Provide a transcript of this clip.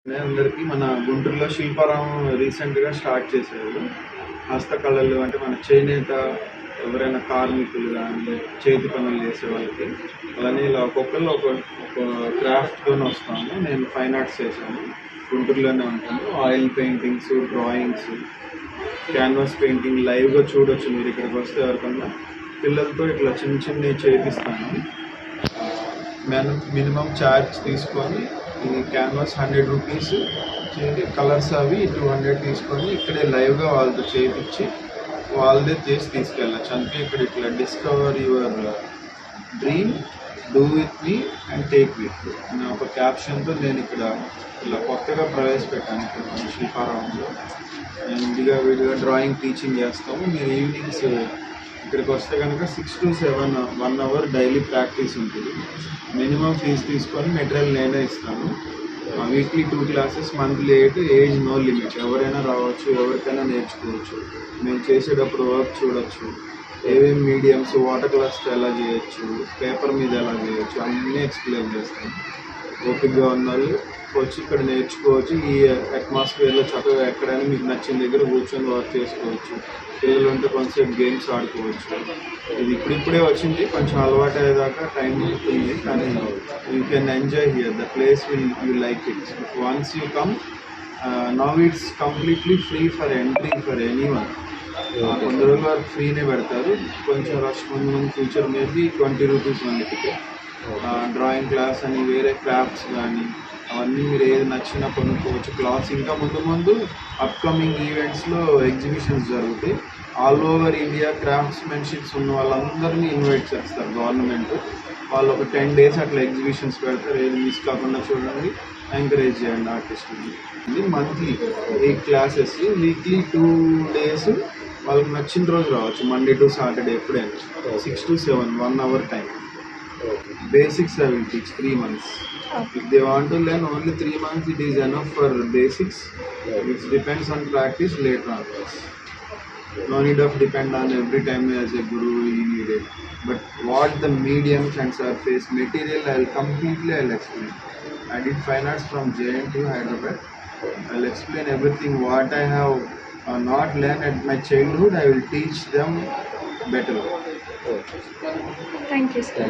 అందరికీ మన గుంటూరులో శిల్పారామం రీసెంట్గా స్టార్ట్ చేశారు. హస్తకళలు అంటే మన చేనేత ఎవరైనా కార్మికులు కానీ చేతి పనులు చేసే వాళ్ళకి అలానే ఇలా ఒక్కొక్కరు ఒక క్రాఫ్ట్తో వస్తాము. నేను ఫైన్ ఆర్ట్స్ చేశాను, గుంటూరులోనే ఉంటాను. Oil paintings, drawings, canvas painting లైవ్గా చూడొచ్చు మీరు ఇక్కడికి వస్తే. ఎవరికన్నా పిల్లలతో ఇట్లా చిన్న చిన్నవి చేపిస్తాను. మినిమం ఛార్జ్ తీసుకొని ఈ క్యాన్వాస్ 100 రూపీస్, కలర్స్ అవి 200 తీసుకొని ఇక్కడే లైవ్గా వాళ్ళతో చేయించి వాళ్ళదే చేసి తీసుకెళ్ళచ్చు. అందుకే ఇక్కడ ఇట్లా discover your dream, do with me and take with అనే ఒక క్యాప్షన్తో నేను ఇక్కడ ఇలా కొత్తగా ప్రవేశపెట్టాను. ఇక్కడ మన శిల్పారామంలో విడిగా డ్రాయింగ్ టీచింగ్ చేస్తాము. మీరు ఈవినింగ్స్ ఇక్కడికి వస్తే కనుక 6 to 7 1 hour డైలీ ప్రాక్టీస్ ఉంటుంది. మినిమం ఫీజు తీసుకొని మెటీరియల్ నేనే ఇస్తాను. Weekly 2 classes, monthly 8. Age no limit, ఎవరైనా రావచ్చు, ఎవరికైనా నేర్చుకోవచ్చు. మేము చేసేటప్పుడు వర్క్ చూడొచ్చు, ఏమేమి మీడియంస్, వాటర్ కలర్స్తో ఎలా చేయొచ్చు, పేపర్ మీద ఎలా చేయొచ్చు అన్నీ ఎక్స్ప్లెయిన్ చేస్తాను. ఓపికగా ఉన్నారు వచ్చి ఇక్కడ నేర్చుకోవచ్చు. ఈ అట్మాస్ఫియర్లో చక్కగా ఎక్కడైనా మీకు నచ్చిన దగ్గర కూర్చొని వర్క్ చేసుకోవచ్చు. పిల్లలు ఉంటే కొంచెం గేమ్స్ ఆడుకోవచ్చు. ఇది ఇప్పుడిప్పుడే వచ్చింది, కొంచెం అలవాటు అయ్యేదాకా టైం ఉంటుంది. కానీ you can enjoy here, the place you like it. Once you come, now it's completely free for entry for any one. కొన్ని రోజుల వరకు ఫ్రీనే పెడతారు, కొంచెం రష్ ముందు future maybe 20 rupees only ticket. Drawing class అని, వేరే క్రాఫ్ట్స్ కానీ అవన్నీ మీరు ఏది నచ్చినా కొనుక్కోవచ్చు. క్లాత్స్ ఇంకా ముందు అప్కమింగ్ ఈవెంట్స్లో ఎగ్జిబిషన్స్ జరుగుతాయి. ఆల్ ఓవర్ ఇండియా క్రాఫ్ట్స్మెన్షిప్స్ ఉన్న వాళ్ళందరినీ ఇన్వైట్ చేస్తారు గవర్నమెంట్. వాళ్ళు ఒక 10 days అట్లా ఎగ్జిబిషన్స్ పెడతారు. ఏది మిస్ కాకుండా చూడండి, ఎంకరేజ్ చేయండి ఆర్టిస్ట్ని. ఇది మంత్లీ 8 classes, వీక్లీ 2 days. వాళ్ళకి నచ్చిన రోజు రావచ్చు, మండే టు సాటర్డే ఎప్పుడైనా. 6 to 7 1 hour time. Basics I will teach 3 months. If they want to learn only 3 months, it is enough for basics. It depends on practice later on. No need of depend on every time as a guru you need it. But what the mediums and surface material I'll explain. I did fine arts from JNTU Hyderabad. I'll explain everything what I have not learned at my childhood. I will teach them better. Thank you, sir.